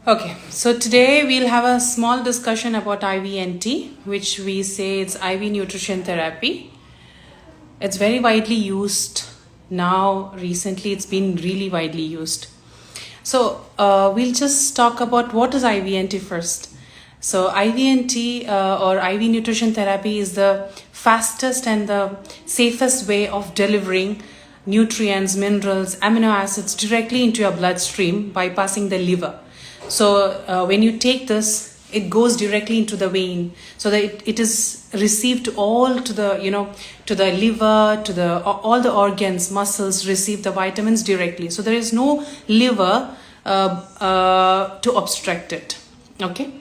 Okay, so today we'll have a small discussion about IVNT, which we say it's IV nutrition therapy. It's very widely used now. Recently, it's been really widely used. So we'll just talk about what is IVNT first. So IVNT or IV nutrition therapy is the fastest and the safest way of delivering nutrients, minerals, amino acids directly into your bloodstream, bypassing the liver. So when you take this, it goes directly into the vein, so that it is received all to the to the liver, to the all the organs, muscles receive the vitamins directly. So there is no liver to obstruct it. Okay.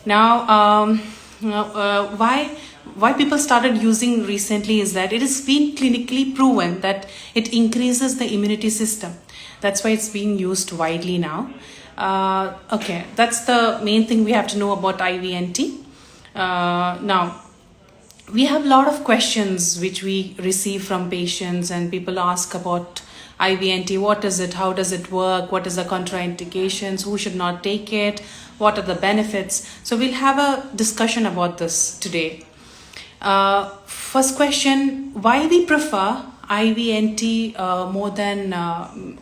Now, why people started using recently is that it has been clinically proven that it increases the immunity system. That's why it's being used widely now. Okay, that's the main thing we have to know about IVNT. Now, we have a lot of questions which we receive from patients, and people ask about IVNT. What is it? How does it work? What is the contraindications? Who should not take it? What are the benefits? So we'll have a discussion about this today. First question, why we prefer IVNT more than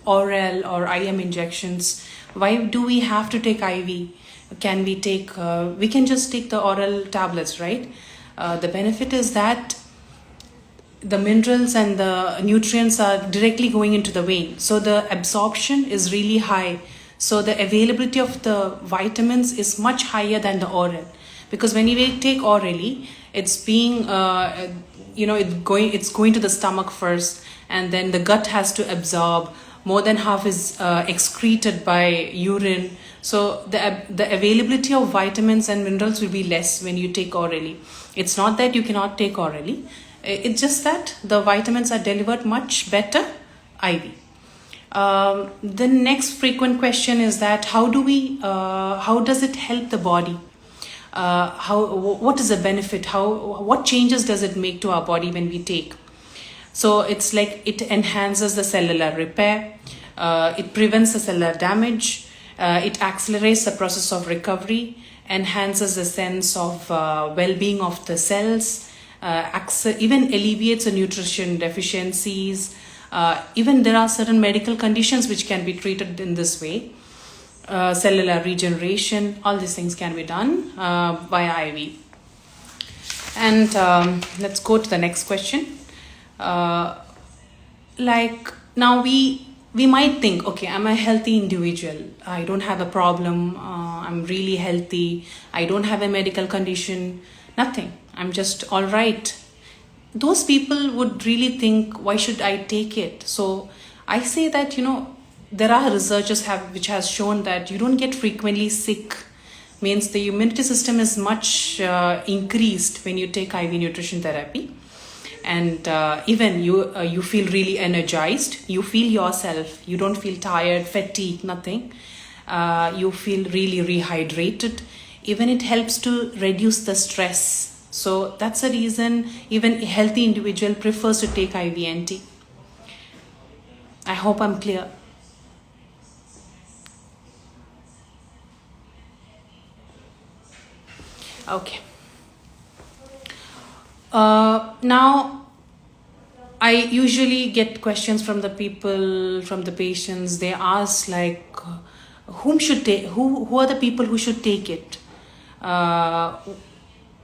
oral or IM injections? Why do we have to take IV? Can we take, we can just take the oral tablets, right? The benefit is that the minerals and the nutrients are directly going into the vein. So the absorption is really high. So the availability of the vitamins is much higher than the oral. Because when you take orally, it's being, it's going to the stomach first, and then the gut has to absorb. More than half is excreted by urine. So the availability of vitamins and minerals will be less when you take orally. It's not that you cannot take orally. It's just that the vitamins are delivered much better IV. The next frequent question is that how does it help the body? What is the benefit? What changes does it make to our body when we take? So it's like it enhances the cellular repair, it prevents the cellular damage, it accelerates the process of recovery, enhances the sense of well-being of the cells, even alleviates the nutrition deficiencies. Even there are certain medical conditions which can be treated in this way. Cellular regeneration, all these things can be done via IV. And let's go to the next question. Like now we might think, okay, I'm a healthy individual, I don't have a problem, I'm really healthy, I don't have a medical condition, nothing, I'm just all right. Those people would really think, why should I take it? So I say that there are researchers which has shown that you don't get frequently sick, means the immunity system is much increased when you take IV nutrition therapy. And even you feel really energized, you feel yourself, you don't feel tired, fatigued, nothing. You feel really rehydrated. Even it helps to reduce the stress. So that's the reason even a healthy individual prefers to take IVNT. I hope I'm clear. Okay. Now, I usually get questions from the people, from the patients. They ask like, who are the people who should take it?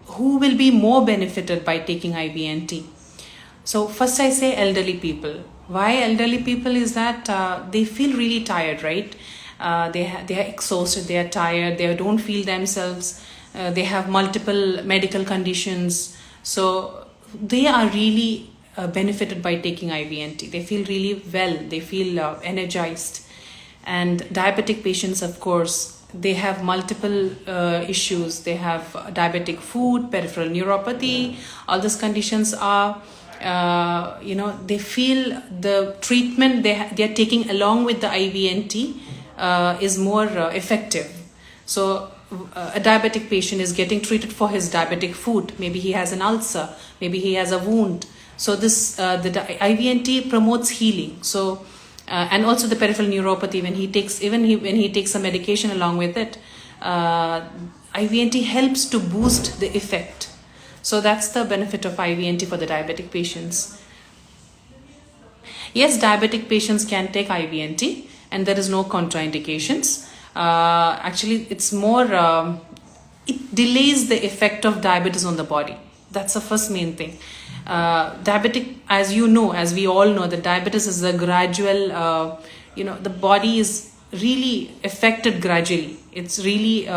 Who will be more benefited by taking IVNT? So first I say elderly people. Why elderly people is that they feel really tired, right? They are exhausted, they are tired, they don't feel themselves. They have multiple medical conditions. So they are really benefited by taking IVNT. They feel really well, they feel energized. And diabetic patients, of course, they have multiple issues. They have diabetic foot, peripheral neuropathy. All these conditions are, they feel the treatment they are taking along with the IVNT is more effective. So a diabetic patient is getting treated for his diabetic foot. Maybe he has an ulcer, maybe he has a wound. So this the IVNT promotes healing. So and also the peripheral neuropathy, when he takes some medication along with it, IVNT helps to boost the effect. So that's the benefit of IVNT for the diabetic patients. Yes, diabetic patients can take IVNT and there is no contraindications. Actually, it's more, it delays the effect of diabetes on the body. That's the first main thing. Diabetic, as you know, as we all know, that diabetes is a gradual, the body is really affected gradually. It's really,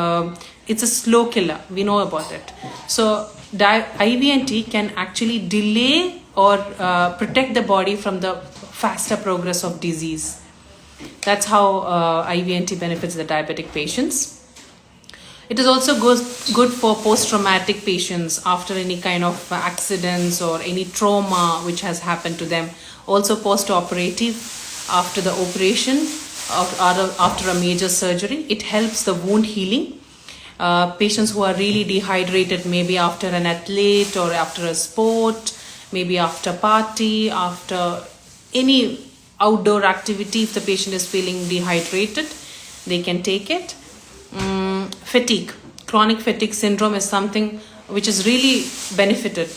it's a slow killer. We know about it. So IVNT can actually delay or protect the body from the faster progress of disease. That's how IVNT benefits the diabetic patients. It is also good for post-traumatic patients after any kind of accidents or any trauma which has happened to them. Also post-operative, after the operation, after a major surgery. It helps the wound healing. Patients who are really dehydrated, maybe after an athlete or after a sport, maybe after party, after any outdoor activity, if the patient is feeling dehydrated, they can take it. Fatigue, chronic fatigue syndrome is something which is really benefited.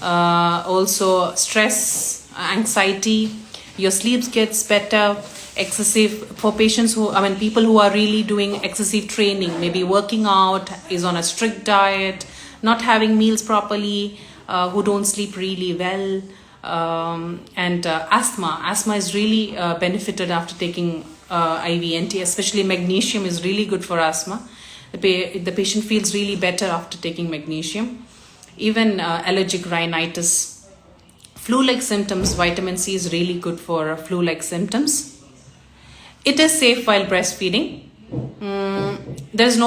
Also stress, anxiety, your sleep gets better. Excessive, for patients people who are really doing excessive training, maybe working out, is on a strict diet, not having meals properly, who don't sleep really well, and asthma is really benefited after taking IVNT. Especially magnesium is really good for asthma. The patient feels really better after taking magnesium. Even allergic rhinitis, flu-like symptoms, vitamin C is really good for flu-like symptoms. It is safe while breastfeeding. There's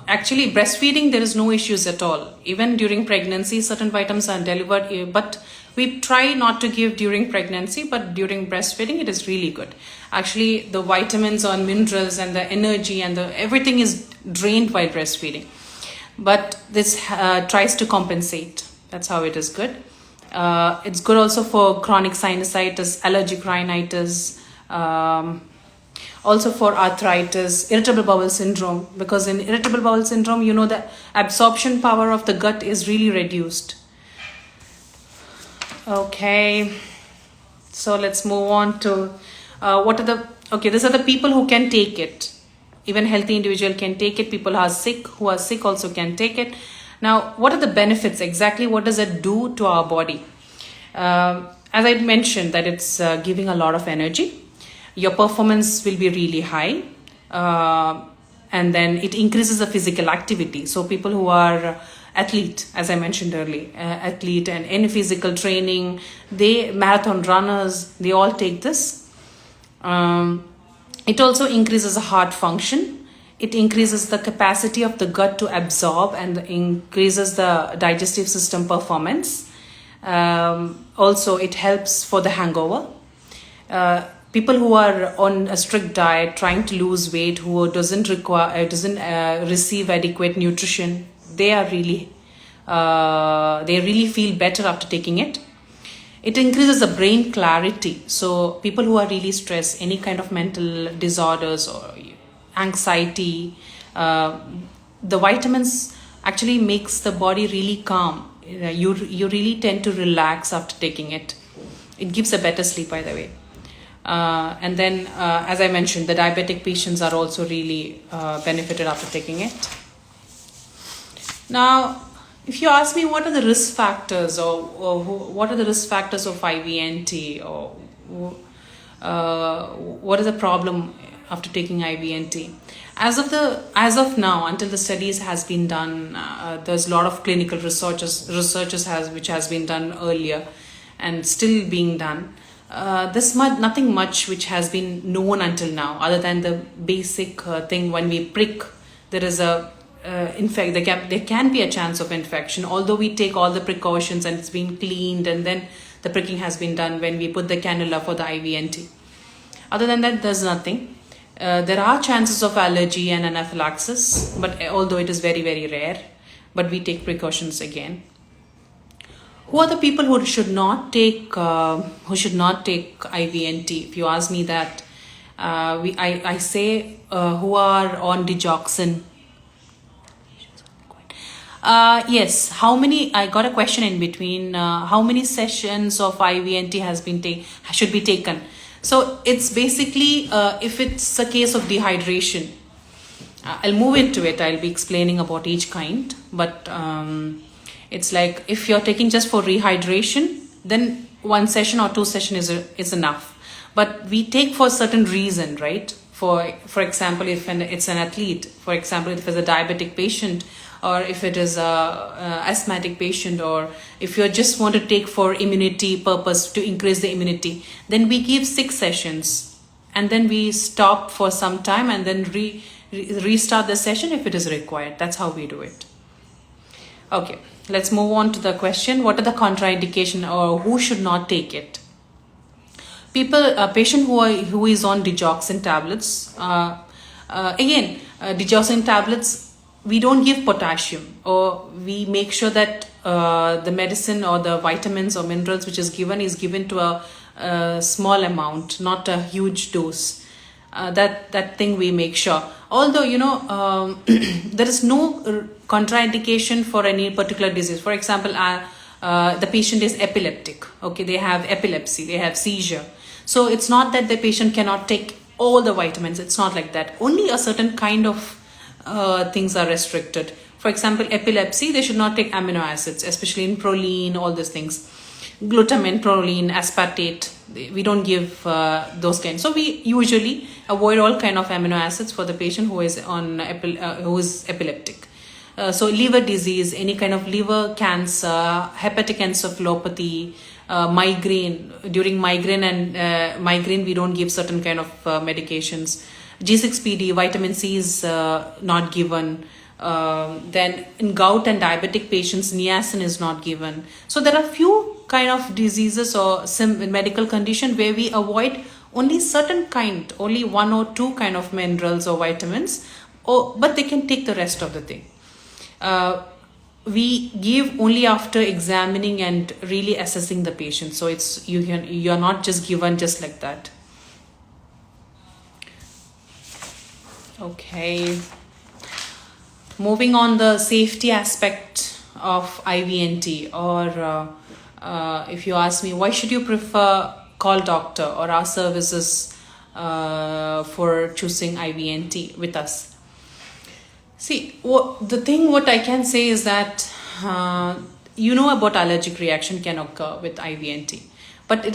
actually breastfeeding, there is no issues at all. Even during pregnancy, certain vitamins are delivered, but we try not to give during pregnancy, but during breastfeeding, it is really good. Actually, the vitamins and minerals and the energy and everything is drained while breastfeeding. But this tries to compensate. That's how it is good. It's good also for chronic sinusitis, allergic rhinitis, also for arthritis, irritable bowel syndrome, because in irritable bowel syndrome, the absorption power of the gut is really reduced. Okay, so let's move on to these are the people who can take it. Even healthy individual can take it. People who are sick also can take it. Now, what are the benefits exactly? What does it do to our body? As I mentioned, that it's giving a lot of energy. Your performance will be really high, and then it increases the physical activity. So people who are athlete, as I mentioned earlier, athlete and any physical training, marathon runners, they all take this. It also increases the heart function. It increases the capacity of the gut to absorb and increases the digestive system performance. Also, it helps for the hangover. People who are on a strict diet, trying to lose weight, who doesn't receive adequate nutrition, they really feel better after taking it. It increases the brain clarity. So people who are really stressed, any kind of mental disorders or anxiety, the vitamins actually makes the body really calm. You really tend to relax after taking it. It gives a better sleep, by the way. And then, as I mentioned, the diabetic patients are also really benefited after taking it. Now, if you ask me what are the risk factors or what are the risk factors of IVNT, or what is the problem after taking IVNT? As of now, until the studies has been done, there's a lot of clinical researches which has been done earlier and still being done. There's nothing much which has been known until now, other than the basic thing. When we prick, there is there can be a chance of infection, although we take all the precautions and it's been cleaned and then the pricking has been done when we put the cannula for the IVNT. Other than that, there's nothing. There are chances of allergy and anaphylaxis, but although it is very, very rare, but we take precautions again. Who are the people who should not take IVNT? If you ask me that, I say who are on digoxin. Yes. How many? I got a question in between. How many sessions of IVNT should be taken? So it's basically if it's a case of dehydration. I'll move into it. I'll be explaining about each kind, but it's like if you're taking just for rehydration, then 1 session or 2 session is enough. But we take for a certain reason, right? For example, if it's an athlete, for example, if it's a diabetic patient, or if it is a asthmatic patient, or if you just want to take for immunity purpose to increase the immunity, then we give 6 sessions and then we stop for some time and then restart the session if it is required. That's how we do it. Okay, let's move on to the question. What are the contraindication, or who should not take it? A patient who is on digoxin tablets, digoxin tablets, we don't give potassium, or we make sure that the medicine or the vitamins or minerals which is given to a small amount, not a huge dose. That thing we make sure. Although there is no contraindication for any particular disease. For example, the patient is epileptic. Okay, they have epilepsy, they have seizure. So it's not that the patient cannot take all the vitamins. It's not like that. Only a certain kind of things are restricted. For example, epilepsy, they should not take amino acids, especially in proline, all these things. Glutamine, proline, aspartate, we don't give those kinds. So we usually avoid all kind of amino acids for the patient who is who is epileptic. So liver disease, any kind of liver cancer, hepatic encephalopathy, migraine. During migraine we don't give certain kind of medications. G6PD, vitamin C is not given. Then in gout and diabetic patients, niacin is not given. So there are few kind of diseases or some medical condition where we avoid only certain kind, only 1 or 2 kind of minerals or vitamins, but they can take the rest of the thing. We give only after examining and really assessing the patient. So you're not just given just like that. Okay. Moving on the safety aspect of IVNT, or if you ask me, why should you prefer call doctor or our services for choosing IVNT with us? See, what I can say is that about allergic reaction can occur with IVNT, but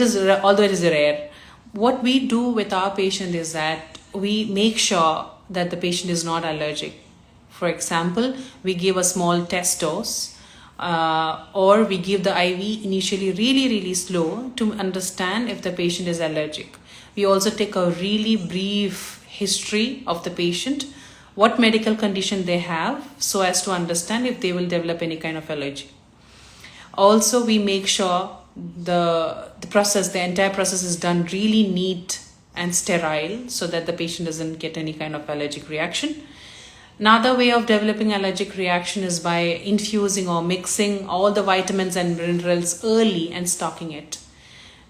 although it is rare, what we do with our patient is that we make sure that the patient is not allergic. For example, we give a small test dose, or we give the IV initially really slow to understand if the patient is allergic. We also take a really brief history of the patient, what medical condition they have, so as to understand if they will develop any kind of allergy. Also, we make sure the entire process is done really neat and sterile, so that the patient doesn't get any kind of allergic reaction. Another way of developing allergic reaction is by infusing or mixing all the vitamins and minerals early and stocking it.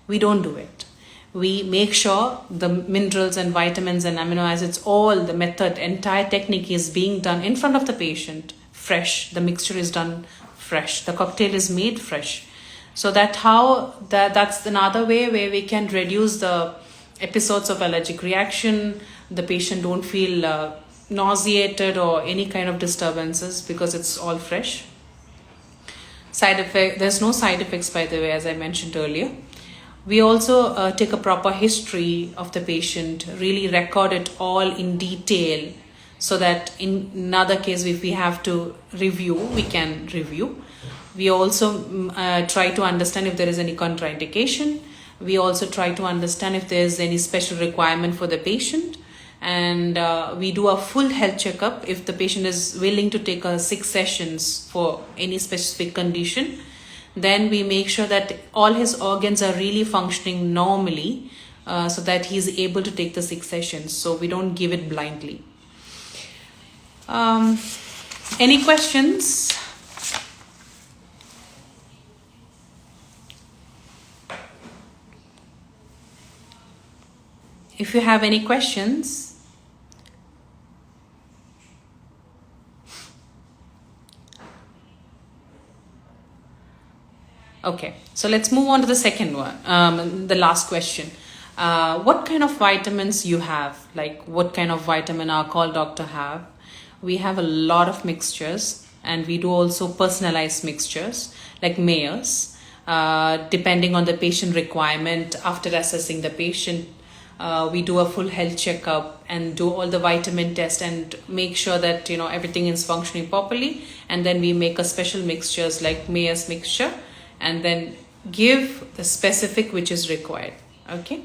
We don't do it. We make sure the minerals and vitamins and amino acids, all the entire technique is being done in front of the patient, fresh. The mixture is done fresh. The cocktail is made fresh. So that's another way where we can reduce the episodes of allergic reaction. The patient don't feel nauseated or any kind of disturbances because it's all fresh. There's no side effects, by the way, as I mentioned earlier. We also take a proper history of the patient, really record it all in detail, so that in another case, if we have to review, we can review. We also try to understand if there is any contraindication. We also try to understand if there is any special requirement for the patient. And we do a full health checkup if the patient is willing to take 6 sessions for any specific condition. Then we make sure that all his organs are really functioning normally, so that he is able to take the 6 sessions. So we don't give it blindly. Any questions? If you have any questions, okay, so let's move on to the second one, the last question. What kind of vitamins you have? Like, what kind of vitamin our call doctor have? We have a lot of mixtures, and we do also personalized mixtures like mayors, depending on the patient requirement. After assessing the patient, we do a full health checkup and do all the vitamin test and make sure that everything is functioning properly, and then we make a special mixtures like Mayer's mixture and then give the specific which is required. Okay,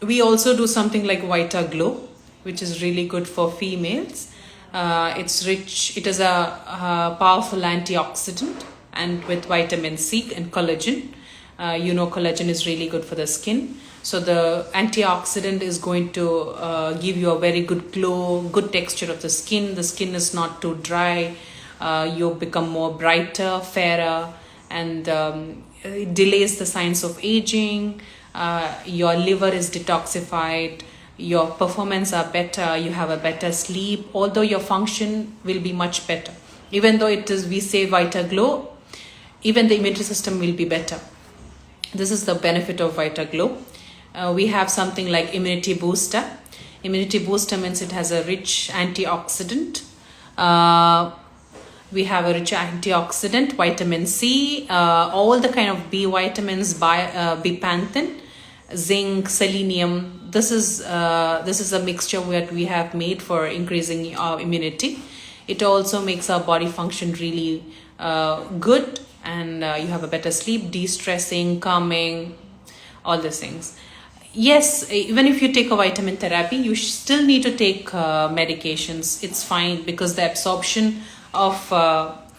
we also do something like Vita Glow, which is really good for females. It's rich, it is a powerful antioxidant and with vitamin C and collagen. Collagen is really good for the skin. So the antioxidant is going to give you a very good glow, good texture of the skin. The skin is not too dry. You become more brighter, fairer, and it delays the signs of aging. Your liver is detoxified. Your performance are better. You have a better sleep. Although your function will be much better. Even though we say Vita Glow, even the immunity system will be better. This is the benefit of Vita Glow. We have something like Immunity Booster. Immunity Booster means it has a rich antioxidant. We have a rich antioxidant, vitamin C, all the kind of B vitamins, bipanthen, zinc, selenium. This is a mixture that we have made for increasing our immunity. It also makes our body function really good, and you have a better sleep, de-stressing, calming, all these things. Yes, even if you take a vitamin therapy, you still need to take medications. It's fine because the absorption of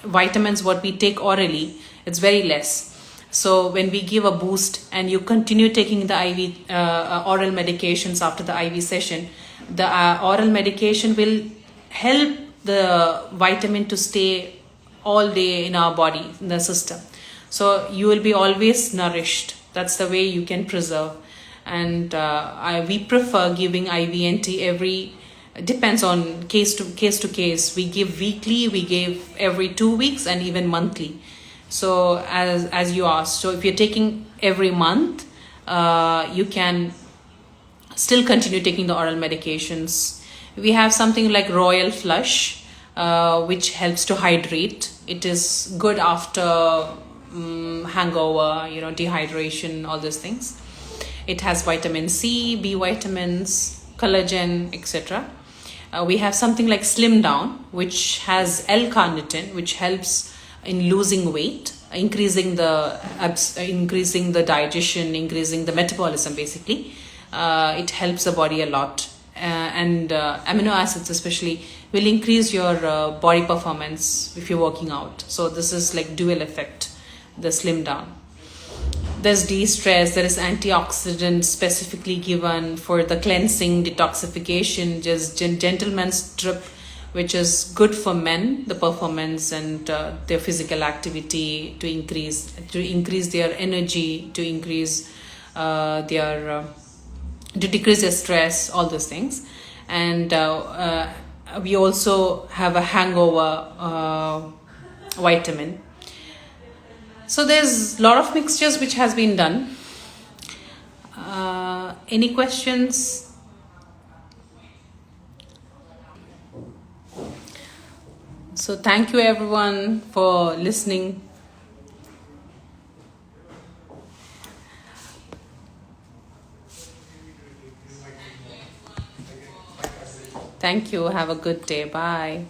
vitamins what we take orally, it's very less. So when we give a boost and you continue taking the IV oral medications after the IV session, the oral medication will help the vitamin to stay all day in our body, in the system. So you will be always nourished. That's the way you can preserve. And we prefer giving IVNT depends on case to case. We give weekly, we give every 2 weeks, and even monthly. So as you asked, so if you're taking every month, you can still continue taking the oral medications. We have something like Royal Flush, which helps to hydrate. It is good after hangover, dehydration, all those things. It has vitamin C, B vitamins, collagen, etc. We have something like Slim Down, which has L-carnitine, which helps in losing weight, increasing the digestion, increasing the metabolism. Basically, it helps the body a lot, and amino acids especially will increase your body performance if you're working out. So this is like dual effect, the Slim Down. There's de-stress, there is antioxidant specifically given for the cleansing, detoxification, just gentleman's trip, which is good for men, the performance and their physical activity to increase their energy, to decrease their stress, all those things. And we also have a hangover vitamin. So there's a lot of mixtures which has been done. Any questions? So thank you everyone for listening. Thank you. Have a good day. Bye.